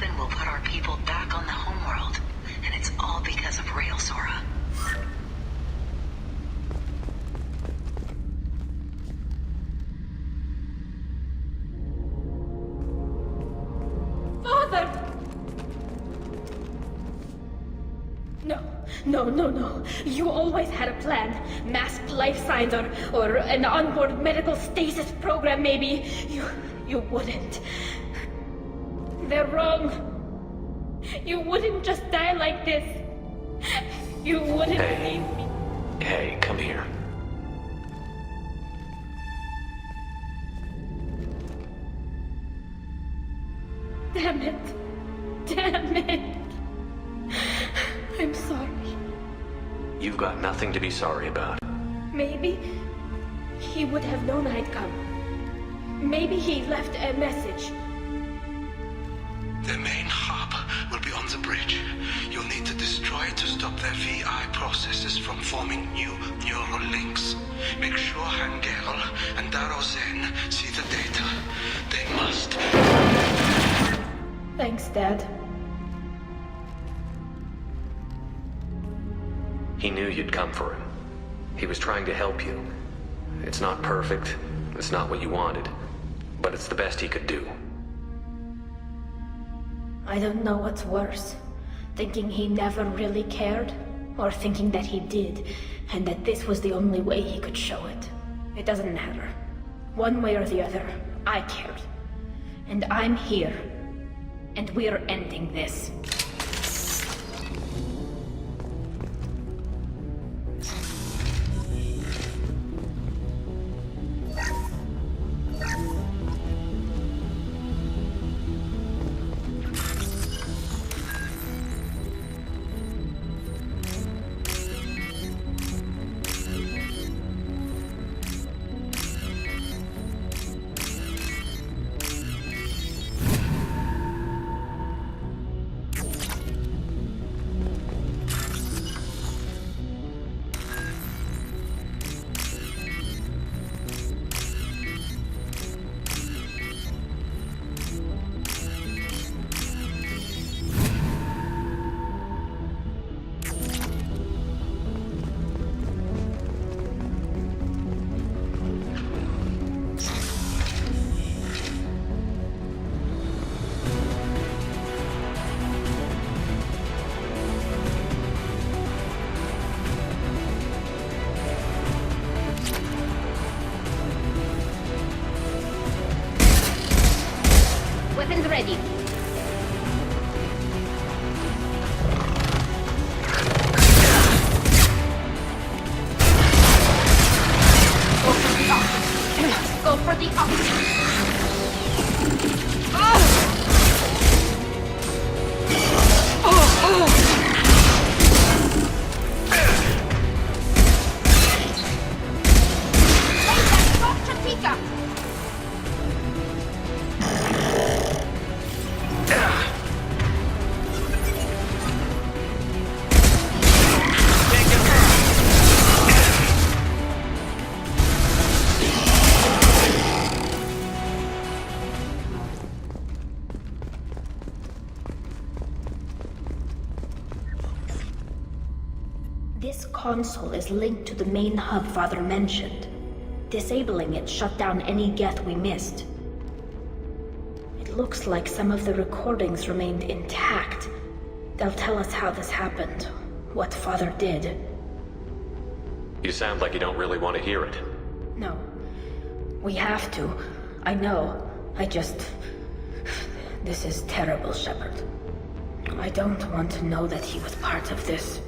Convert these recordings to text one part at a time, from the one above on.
weapon will put our people back on the homeworld. And it's all because of Rail Sora. No. You always had a plan. Masked life signs or an onboard medical stasis program, maybe. You wouldn't. They're wrong. You wouldn't just die like this. You wouldn't leave me. Hey, come here. Damn it. I'm sorry. You've got nothing to be sorry about. Maybe he would have known I'd come. Maybe he left a message. The main hub will be on the bridge. You'll need to destroy it to stop their VI processes from forming new neural links. Make sure Hangel and Daro Zen see the data. They must. Thanks, Dad. He knew you'd come for him. He was trying to help you. It's not perfect. It's not what you wanted. But it's the best he could do. I don't know what's worse. Thinking he never really cared, or thinking that he did, and that this was the only way he could show it. It doesn't matter. One way or the other, I cared. And I'm here. And we're ending this. Weapons ready. Go for the opposite. This console is linked to the main hub Father mentioned. Disabling it shut down any geth we missed. It looks like some of the recordings remained intact. They'll tell us how this happened, what Father did. You sound like you don't really want to hear it. No. We have to. I know. This is terrible, Shepard. I don't want to know that he was part of this.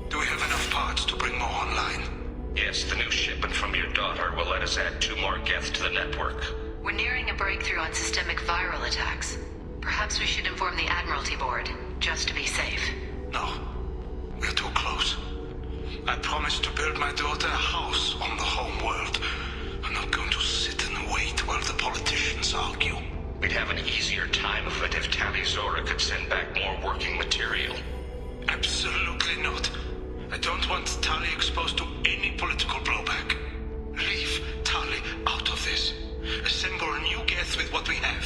Do we have enough parts to bring more online? Yes, the new shipment from your daughter will let us add 2 more geth to the network. We're nearing a breakthrough on systemic viral attacks. Perhaps we should inform the Admiralty Board, just to be safe. No. We're too close. I promised to build my daughter a house on the home world. I'm not going to sit and wait while the politicians argue. We'd have an easier time of it if Tali Zora could send back more working material. Absolutely not. I don't want Tali exposed to any political blowback. Leave Tali out of this. assemble new Geth with what we have.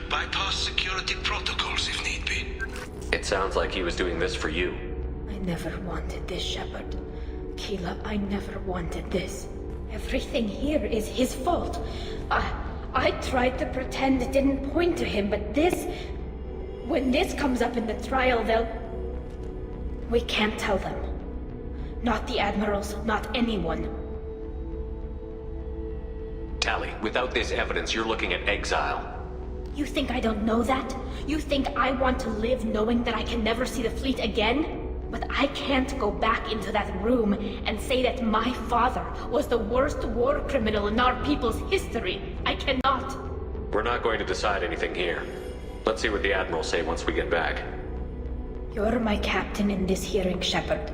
Bypass security protocols if need be. It sounds like he was doing this for you. I never wanted this, Shepard. Keela, I never wanted this. Everything here is his fault. I tried to pretend it didn't point to him, but this... When this comes up in the trial, they'll... We can't tell them. Not the Admirals, not anyone. Tali, without this evidence, you're looking at exile. You think I don't know that? You think I want to live knowing that I can never see the fleet again? But I can't go back into that room and say that my father was the worst war criminal in our people's history. I cannot. We're not going to decide anything here. Let's see what the Admirals say once we get back. You're my captain in this hearing, Shepard.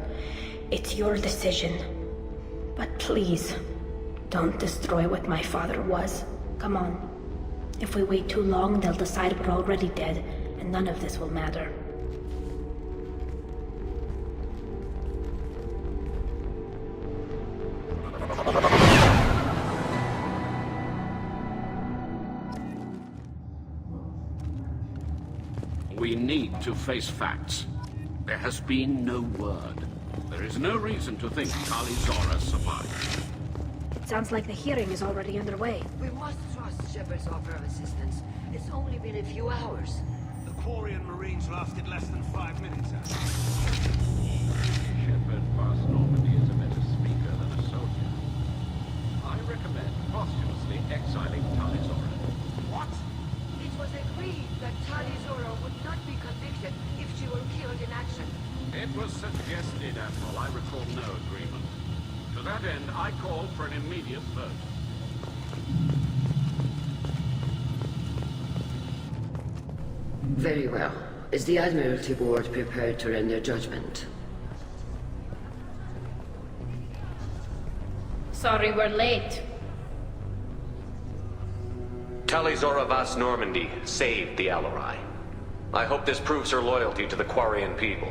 It's your decision. But please, don't destroy what my father was. Come on. If we wait too long, they'll decide we're already dead, and none of this will matter. We need to face facts. There has been no word. There is no reason to think Tali Zora survived. Sounds like the hearing is already underway. We must trust Shepard's offer of assistance. It's only been a few hours. The Quarian Marines lasted less than 5 minutes. Shepard past Normandy is a better speaker than a soldier. I recommend posthumously exiling Tali Zora. What? It was agreed that Tali Zora would not be convicted if she were killed in action. It was suggested, Admiral. I recall no agreement. To that end, I call for an immediate vote. Very well. Is the Admiralty Board prepared to render judgment? Sorry we're late. Tali Zora Vas Normandy saved the Alarai. I hope this proves her loyalty to the Quarian people.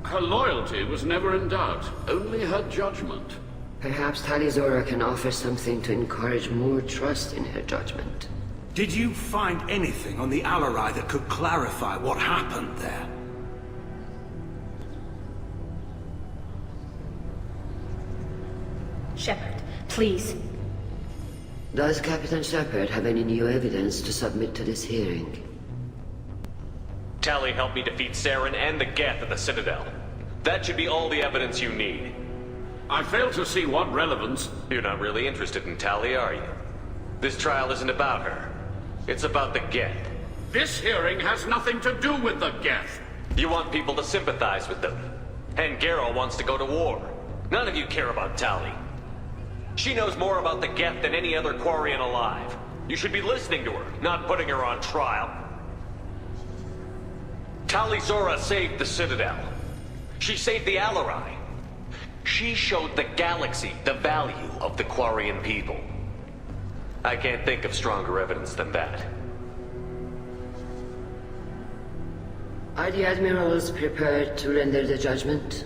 Her loyalty was never in doubt, only her judgment. Perhaps Tali Zora can offer something to encourage more trust in her judgment. Did you find anything on the Alarai that could clarify what happened there? Shepard, please. Does Captain Shepard have any new evidence to submit to this hearing? Tali helped me defeat Saren and the Geth at the Citadel. That should be all the evidence you need. I fail to see what relevance... You're not really interested in Tali, are you? This trial isn't about her. It's about the Geth. This hearing has nothing to do with the Geth. You want people to sympathize with them. And Geralt wants to go to war. None of you care about Tali. She knows more about the Geth than any other Quarian alive. You should be listening to her, not putting her on trial. Tali Zora saved the Citadel. She saved the Alarai. She showed the galaxy the value of the Quarian people. I can't think of stronger evidence than that. Are the Admirals prepared to render the judgment?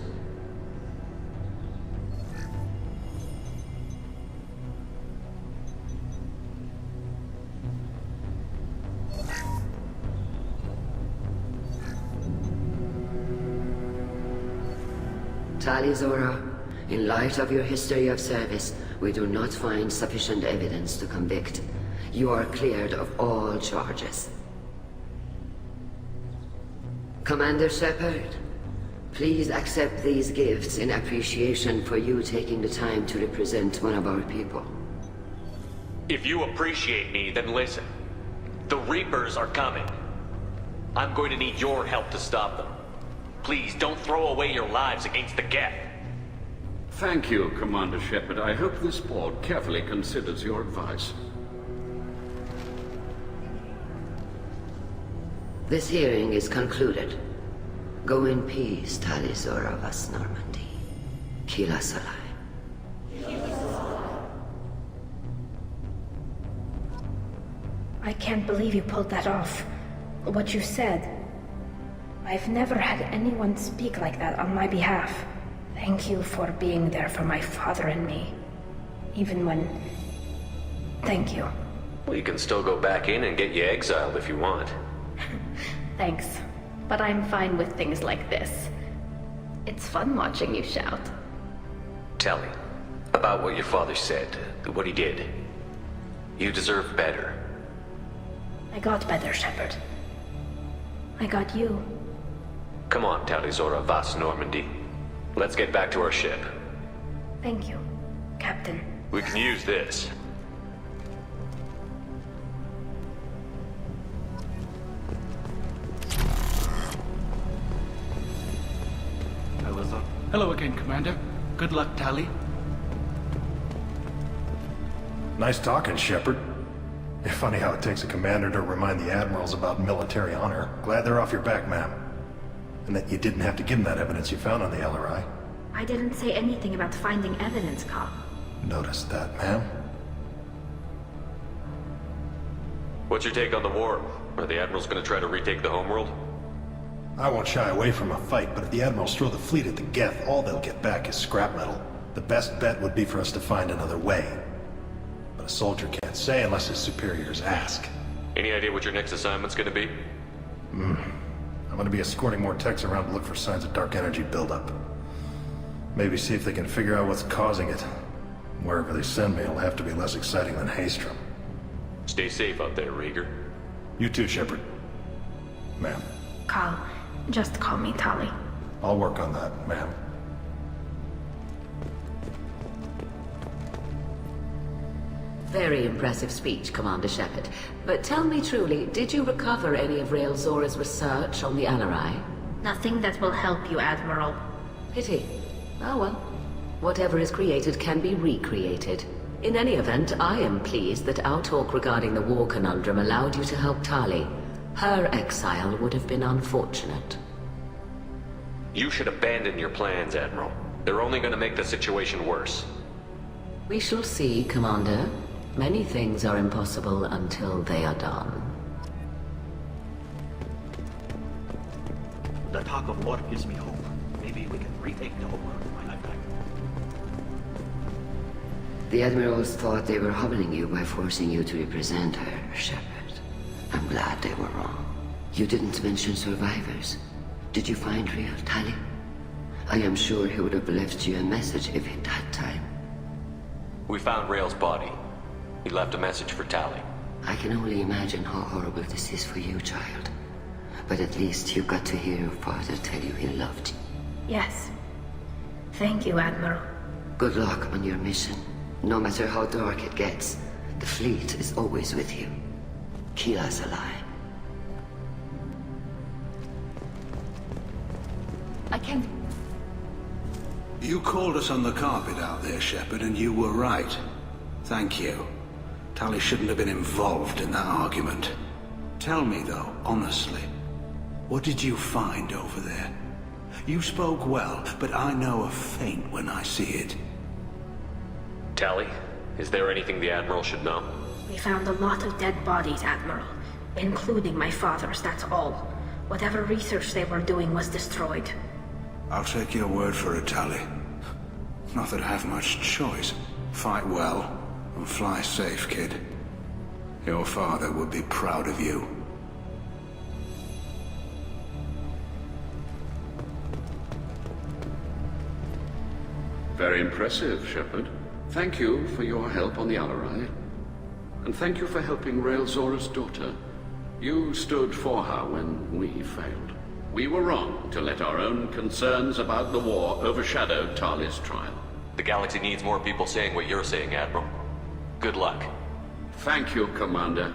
Tali Zora, in light of your history of service, we do not find sufficient evidence to convict. You are cleared of all charges. Commander Shepard, please accept these gifts in appreciation for you taking the time to represent one of our people. If you appreciate me, then listen. The Reapers are coming. I'm going to need your help to stop them. Please, don't throw away your lives against the Geth. Thank you, Commander Shepard. I hope this board carefully considers your advice. This hearing is concluded. Go in peace, Tali Zora Vas Normandy. Keela Salai. I can't believe you pulled that off. What you said. I've never had anyone speak like that on my behalf. Thank you for being there for my father and me. Even when... Thank you. Well, you can still go back in and get you exiled if you want. Thanks, but I'm fine with things like this. It's fun watching you shout. Tali, about what your father said, what he did. You deserve better. I got better, Shepard. I got you. Come on, Tali'Zorah Vas Normandy. Let's get back to our ship. Thank you, Captain. We can use this. Hello again, Commander. Good luck, Tali. Nice talking, Shepard. It's funny how it takes a commander to remind the admirals about military honor. Glad they're off your back, ma'am. And that you didn't have to give them that evidence you found on the LRI. I didn't say anything about finding evidence, Cal. Noticed that, ma'am. What's your take on the war? Are the admirals gonna try to retake the homeworld? I won't shy away from a fight, but if the admirals throw the fleet at the Geth, all they'll get back is scrap metal. The best bet would be for us to find another way. But a soldier can't say unless his superiors ask. Any idea what your next assignment's gonna be? I'm gonna be escorting more techs around to look for signs of dark energy buildup. Maybe see if they can figure out what's causing it. Wherever they send me, it'll have to be less exciting than Haystrom. Stay safe out there, Rieger. You too, Shepard. Ma'am. Cal, just call me Tali. I'll work on that, ma'am. Very impressive speech, Commander Shepard. But tell me truly, did you recover any of Rael Zora's research on the Alarai? Nothing that will help you, Admiral. Pity. Oh well. Whatever is created can be recreated. In any event, I am pleased that our talk regarding the war conundrum allowed you to help Tali. Her exile would have been unfortunate. You should abandon your plans, Admiral. They're only gonna make the situation worse. We shall see, Commander. Many things are impossible until they are done. The talk of war gives me hope. Maybe we can retake the homeworld in my lifetime. The Admirals thought they were humbling you by forcing you to represent her, Shepard. I'm glad they were wrong. You didn't mention survivors. Did you find real Tali? I am sure he would have left you a message if he'd had time. We found Rael's body. He left a message for Tali. I can only imagine how horrible this is for you, child. But at least you got to hear your father tell you he loved you. Yes. Thank you, Admiral. Good luck on your mission. No matter how dark it gets, the fleet is always with you. Keep us alive. I can... You called us on the carpet out there, Shepard, and you were right. Thank you. Tali shouldn't have been involved in that argument. Tell me, though, honestly, what did you find over there? You spoke well, but I know a feint when I see it. Tali, is there anything the Admiral should know? We found a lot of dead bodies, Admiral. Including my father's, that's all. Whatever research they were doing was destroyed. I'll take your word for it, Tali. Not that I have much choice. Fight well, and fly safe, kid. Your father would be proud of you. Very impressive, Shepard. Thank you for your help on the Alarai. And thank you for helping Rael Zora's daughter. You stood for her when we failed. We were wrong to let our own concerns about the war overshadow Tali's trial. The galaxy needs more people saying what you're saying, Admiral. Good luck. Thank you, Commander.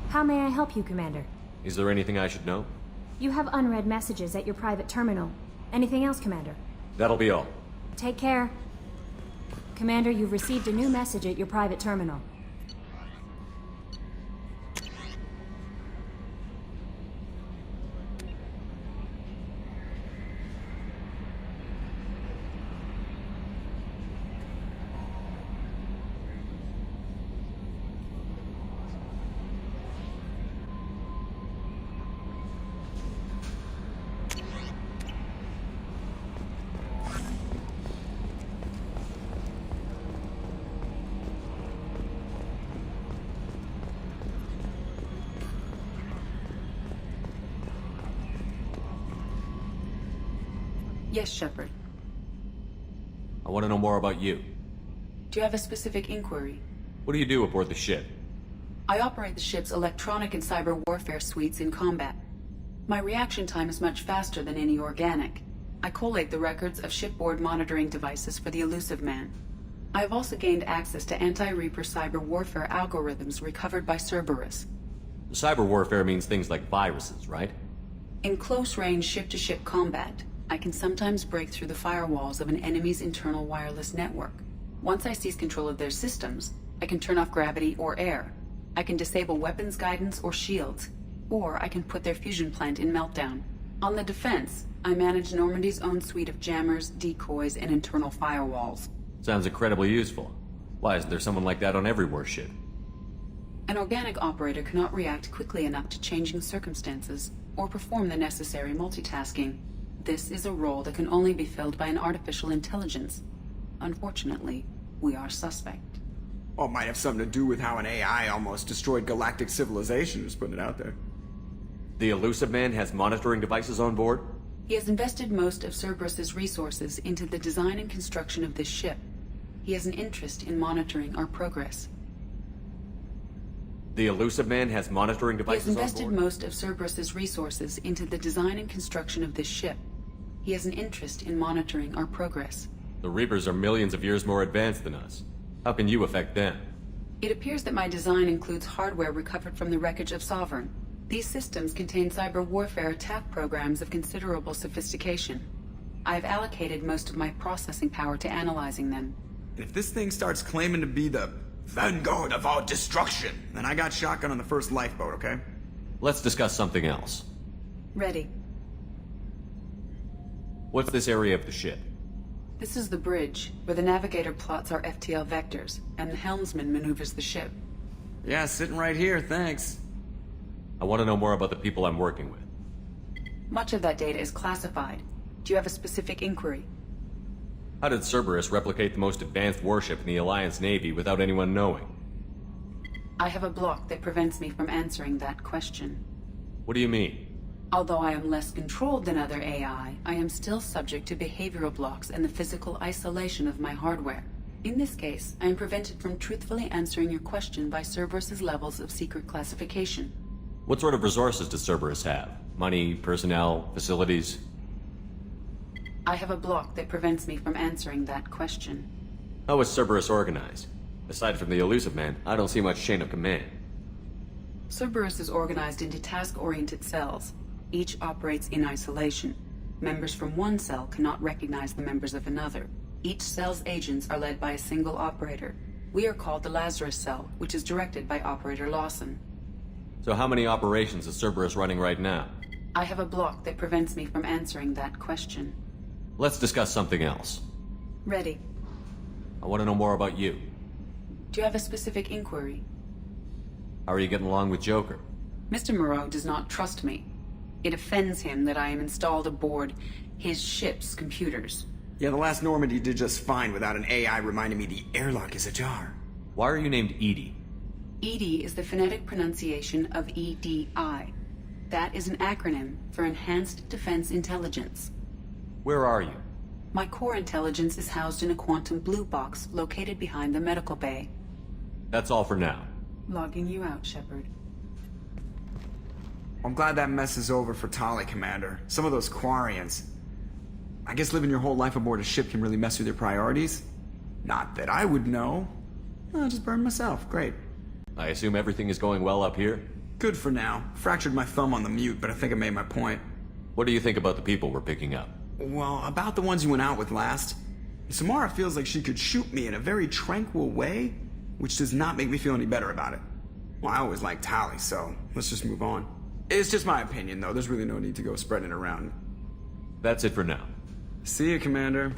How may I help you, Commander? Is there anything I should know? You have unread messages at your private terminal. Anything else, Commander? That'll be all. Take care. Commander, you've received a new message at your private terminal. Yes, Shepard. I want to know more about you. Do you have a specific inquiry? What do you do aboard the ship? I operate the ship's electronic and cyber warfare suites in combat. My reaction time is much faster than any organic. I collate the records of shipboard monitoring devices for the Elusive Man. I have also gained access to anti-Reaper cyber warfare algorithms recovered by Cerberus. Cyber warfare means things like viruses, right? In close-range ship-to-ship combat, I can sometimes break through the firewalls of an enemy's internal wireless network. Once I seize control of their systems, I can turn off gravity or air. I can disable weapons guidance or shields, or I can put their fusion plant in meltdown. On the defense, I manage Normandy's own suite of jammers, decoys, and internal firewalls. Sounds incredibly useful. Why isn't there someone like that on every warship? An organic operator cannot react quickly enough to changing circumstances, or perform the necessary multitasking. This is a role that can only be filled by an artificial intelligence. Unfortunately, we are suspect. Well, it might have something to do with how an AI almost destroyed galactic civilization, just putting it out there. The Elusive Man has monitoring devices on board? He has invested most of Cerberus's resources into the design and construction of this ship. He has an interest in monitoring our progress. The Elusive Man has monitoring devices on board? He has invested most of Cerberus's resources into the design and construction of this ship. He has an interest in monitoring our progress. The Reapers are millions of years more advanced than us. How can you affect them? It appears that my design includes hardware recovered from the wreckage of Sovereign. These systems contain cyber warfare attack programs of considerable sophistication. I have allocated most of my processing power to analyzing them. If this thing starts claiming to be the vanguard of our destruction, then I got shotgun on the first lifeboat, okay? Let's discuss something else. Ready. What's this area of the ship? This is the bridge, where the navigator plots our FTL vectors, and the helmsman maneuvers the ship. Yeah, sitting right here, thanks. I want to know more about the people I'm working with. Much of that data is classified. Do you have a specific inquiry? How did Cerberus replicate the most advanced warship in the Alliance Navy without anyone knowing? I have a block that prevents me from answering that question. What do you mean? Although I am less controlled than other AI, I am still subject to behavioral blocks and the physical isolation of my hardware. In this case, I am prevented from truthfully answering your question by Cerberus's levels of secret classification. What sort of resources does Cerberus have? Money, personnel, facilities? I have a block that prevents me from answering that question. How is Cerberus organized? Aside from the Elusive Man, I don't see much chain of command. Cerberus is organized into task-oriented cells. Each operates in isolation. Members from one cell cannot recognize the members of another. Each cell's agents are led by a single operator. We are called the Lazarus Cell, which is directed by Operator Lawson. So how many operations is Cerberus running right now? I have a block that prevents me from answering that question. Let's discuss something else. Ready. I want to know more about you. Do you have a specific inquiry? How are you getting along with Joker? Mr. Moreau does not trust me. It offends him that I am installed aboard his ship's computers. Yeah, the last Normandy did just fine without an AI reminding me the airlock is ajar. Why are you named EDI? EDI is the phonetic pronunciation of EDI. That is an acronym for Enhanced Defense Intelligence. Where are you? My core intelligence is housed in a quantum blue box located behind the medical bay. That's all for now. Logging you out, Shepard. I'm glad that mess is over for Tali, Commander. Some of those Quarians. I guess living your whole life aboard a ship can really mess with your priorities. Not that I would know. I'll just burn myself. Great. I assume everything is going well up here? Good for now. Fractured my thumb on the mute, but I think I made my point. What do you think about the people we're picking up? Well, about the ones you went out with last. Samara feels like she could shoot me in a very tranquil way, which does not make me feel any better about it. Well, I always liked Tali, so let's just move on. It's just my opinion, though. There's really no need to go spreading it around. That's it for now. See you, Commander.